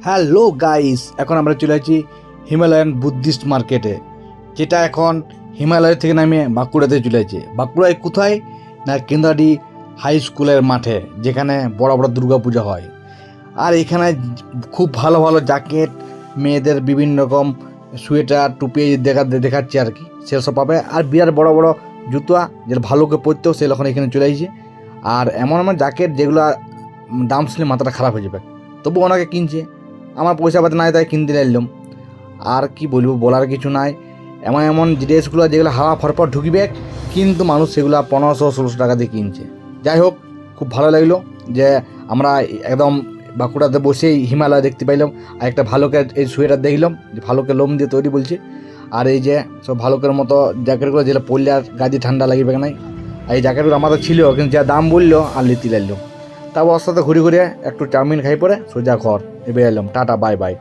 Hello guys, এখন আমরা চলে আছি হিমালয়ান বুদ্ধিস্ট মার্কেটে, যেটা এখন হিমালয় থেকে নামে বাঁকুড়াতে চলে আছে। বাঁকুড়ায় কোথায় না, কেন্দ্রাডি হাই স্কুলের মাঠে, যেখানে বড় বড় দুর্গা পূজা হয়। আর এখানে খুব ভালো ভালো জ্যাকেট, মেয়েদের বিভিন্ন রকম সোয়েটার, টুপি দেখাচ্ছে আর কি, সেসব পাবে। আর বিরাট বড় বড় জুতা, যেটা ভালোকে পরতেও সে এখন এখানে চলে আসছে। আর এমন এমন জ্যাকেট যেগুলো দাম শুনলে মাথাটা খারাপ হয়ে যাবে, তবু ওনাকে কিনছে। আমার পয়সা পাতি নাই, তাই কিনতে নিলাম। আর কি বলবো, বলার কিছু নাই। এমন এমন ড্রেসগুলো যেগুলো হাওয়া ফরফর ঢুকবে, কিন্তু মানুষ সেগুলো 1500-1600 টাকা দিয়ে কিনছে। যাই হোক, খুব ভালো লাগলো যে আমরা একদম বাঁকুড়াতে বসেই হিমালয় দেখতে পাইলাম। আর একটা ভালুকের এই সোয়েটার দেখলাম, যে ভালুকের লোম দিয়ে তৈরি বলছে। আর এই যে সব ভালুকের মতো জ্যাকেটগুলো, যেগুলো পরলে আর গাদি ঠান্ডা লাগবে নাই। আর এই জ্যাকেটগুলো আমাদের ছিল, কিন্তু যা দাম বললো আর লিতে লাগলো। তারপর ওর সাথে ঘুরে ঘুরে একটু চাউমিন খাই পরে সোজা ঘর এবার এলাম। Tata, bye bye.